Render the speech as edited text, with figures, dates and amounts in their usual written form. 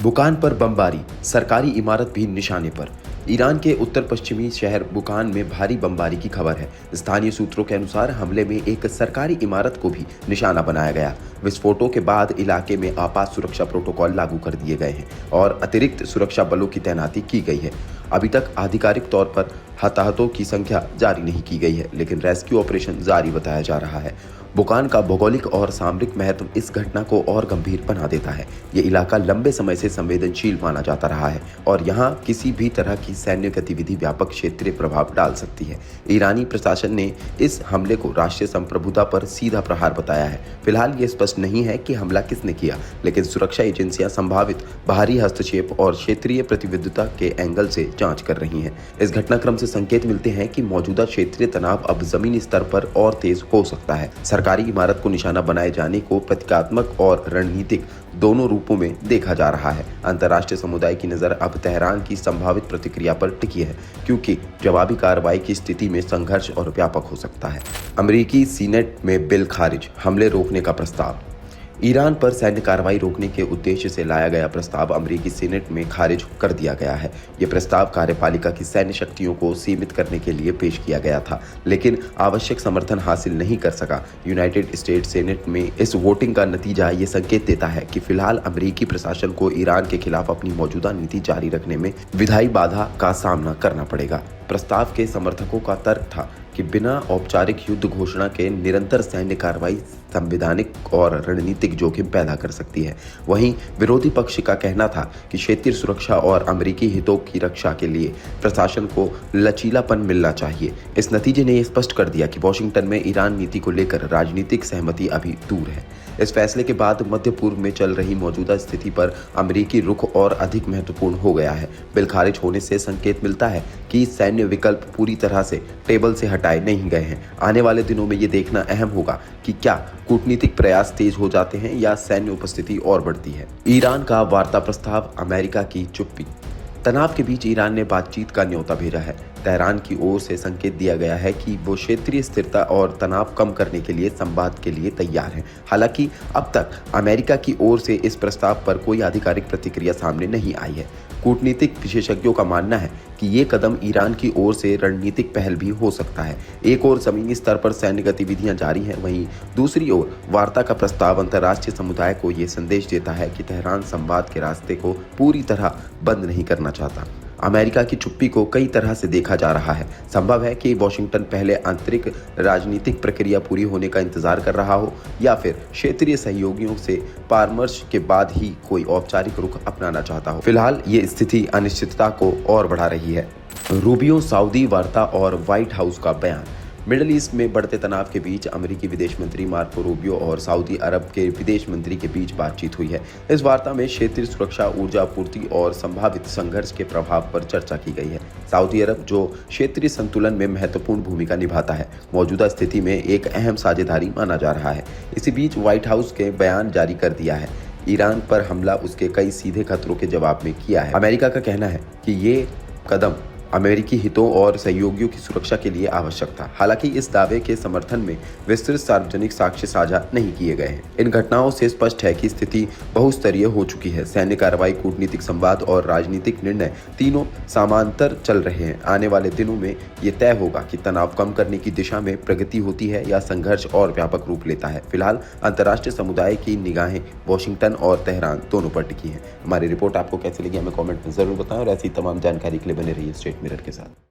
बुकान पर बमबारी, सरकारी इमारत भी निशाने पर। ईरान के उत्तर पश्चिमी शहर बुकान में भारी बमबारी की खबर है। स्थानीय सूत्रों के अनुसार हमले में एक सरकारी इमारत को भी निशाना बनाया गया। विस्फोटों के बाद इलाके में आपात सुरक्षा प्रोटोकॉल लागू कर दिए गए हैं और अतिरिक्त सुरक्षा बलों की तैनाती की गई है। अभी तक आधिकारिक तौर पर हताहतों की संख्या जारी नहीं की गई है, लेकिन रेस्क्यू ऑपरेशन जारी बताया जा रहा है। बुकान का भौगोलिक और सामरिक महत्व इस घटना को और गंभीर बना देता है। ये इलाका लंबे समय से संवेदनशील माना जाता रहा है और यहाँ किसी भी तरह की सैन्य गतिविधि व्यापक क्षेत्रीय प्रभाव डाल सकती है। ईरानी प्रशासन ने इस हमले को राष्ट्रीय संप्रभुता पर सीधा प्रहार बताया है। फिलहाल ये स्पष्ट नहीं है कि हमला किसने किया, लेकिन सुरक्षा एजेंसियां संभावित बाहरी हस्तक्षेप और क्षेत्रीय प्रतिबद्धता के एंगल से जांच कर रही हैं। इस घटनाक्रम से संकेत मिलते हैं कि मौजूदा क्षेत्रीय तनाव अब जमीनी स्तर पर और तेज हो सकता है। सरकारी इमारत को निशाना बनाए जाने को प्रतीकात्मक और रणनीतिक दोनों रूपों में देखा जा रहा है। अंतर्राष्ट्रीय समुदाय की नजर अब तेहरान की संभावित प्रतिक्रिया पर टिकी है, क्योंकि जवाबी कार्रवाई की स्थिति में संघर्ष और व्यापक हो सकता है। अमेरिकी सीनेट में बिल खारिज, हमले रोकने का प्रस्ताव। ईरान पर सैन्य कार्रवाई रोकने के उद्देश्य से लाया गया प्रस्ताव अमेरिकी सीनेट में खारिज कर दिया गया है। यह प्रस्ताव कार्यपालिका की सैन्य शक्तियों को सीमित करने के लिए पेश किया गया था, लेकिन आवश्यक समर्थन हासिल नहीं कर सका। यूनाइटेड स्टेट्स सीनेट में इस वोटिंग का नतीजा ये संकेत देता है कि फिलहाल अमेरिकी प्रशासन को ईरान के खिलाफ अपनी मौजूदा नीति जारी रखने में विधायी बाधा का सामना करना पड़ेगा। प्रस्ताव के समर्थकों का तर्क था कि बिना औपचारिक युद्ध घोषणा के निरंतर सैन्य कार्रवाई संवैधानिक और रणनीतिक जोखिम पैदा कर सकती है। वहीं विरोधी पक्ष का कहना था कि क्षेत्रीय सुरक्षा और अमेरिकी हितों की रक्षा के लिए प्रशासन को लचीलापन मिलना चाहिए। इस नतीजे ने स्पष्ट कर दिया कि वॉशिंगटन में ईरान नीति को लेकर राजनीतिक सहमति अभी दूर है। इस फैसले के बाद मध्य पूर्व में चल रही मौजूदा स्थिति पर अमेरिकी रुख और अधिक महत्वपूर्ण हो गया है। बिल खारिज होने से संकेत मिलता है कि सैन्य विकल्प पूरी तरह से टेबल से हटाए नहीं गए हैं। आने वाले दिनों में ये देखना अहम होगा कि क्या कूटनीतिक प्रयास तेज हो जाते हैं या सैन्य उपस्थिति और बढ़ती है। ईरान का वार्ता प्रस्ताव, अमेरिका की चुप्पी। तनाव के बीच ईरान ने बातचीत का न्योता भेजा है। तेहरान की ओर से संकेत दिया गया है कि वो क्षेत्रीय स्थिरता और तनाव कम करने के लिए संवाद के लिए तैयार है। हालांकि अब तक अमेरिका की ओर से इस प्रस्ताव पर कोई आधिकारिक प्रतिक्रिया सामने नहीं आई है। कूटनीतिक विशेषज्ञों का मानना है कि ये कदम ईरान की ओर से रणनीतिक पहल भी हो सकता है। एक ओर जमीनी स्तर पर सैन्य गतिविधियां जारी हैं, वहीं दूसरी ओर वार्ता का प्रस्ताव अंतर्राष्ट्रीय समुदाय को ये संदेश देता है कि तेहरान संवाद के रास्ते को पूरी तरह बंद नहीं करना चाहता। अमेरिका की चुप्पी को कई तरह से देखा जा रहा है। संभव है कि वॉशिंगटन पहले आंतरिक राजनीतिक प्रक्रिया पूरी होने का इंतजार कर रहा हो, या फिर क्षेत्रीय सहयोगियों से परामर्श के बाद ही कोई औपचारिक रुख अपनाना चाहता हो। फिलहाल ये स्थिति अनिश्चितता को और बढ़ा रही है। रूबियो सऊदी वार्ता और व्हाइट हाउस का बयान। मिडल ईस्ट में बढ़ते तनाव के बीच अमेरिकी विदेश मंत्री मार्को रूबियो और सऊदी अरब के विदेश मंत्री के बीच बातचीत हुई है। इस वार्ता में क्षेत्रीय सुरक्षा, ऊर्जा आपूर्ति और संभावित संघर्ष के प्रभाव पर चर्चा की गई है। सऊदी अरब, जो क्षेत्रीय संतुलन में महत्वपूर्ण भूमिका निभाता है, मौजूदा स्थिति में एक अहम साझेदारी माना जा रहा है। इसी बीच व्हाइट हाउस के बयान जारी कर दिया है। ईरान पर हमला उसके कई सीधे खतरों के जवाब में किया है। अमेरिका का कहना है कि ये कदम अमेरिकी हितों और सहयोगियों की सुरक्षा के लिए आवश्यक था। हालांकि इस दावे के समर्थन में विस्तृत सार्वजनिक साक्ष्य साझा नहीं किए गए हैं। इन घटनाओं से स्पष्ट है कि स्थिति बहुस्तरीय हो चुकी है। सैन्य कार्रवाई, कूटनीतिक संवाद और राजनीतिक निर्णय तीनों समांतर चल रहे हैं। आने वाले दिनों में ये तय होगा कि तनाव कम करने की दिशा में प्रगति होती है या संघर्ष और व्यापक रूप लेता है। फिलहाल अंतर्राष्ट्रीय समुदाय की निगाहें वॉशिंगटन और तेहरान दोनों पर टिकी हैं। हमारी रिपोर्ट आपको कैसी लगी हमें कमेंट में जरूर बताएं और ऐसी तमाम जानकारी के लिए बने रहिए स्टेट मिरर के साथ।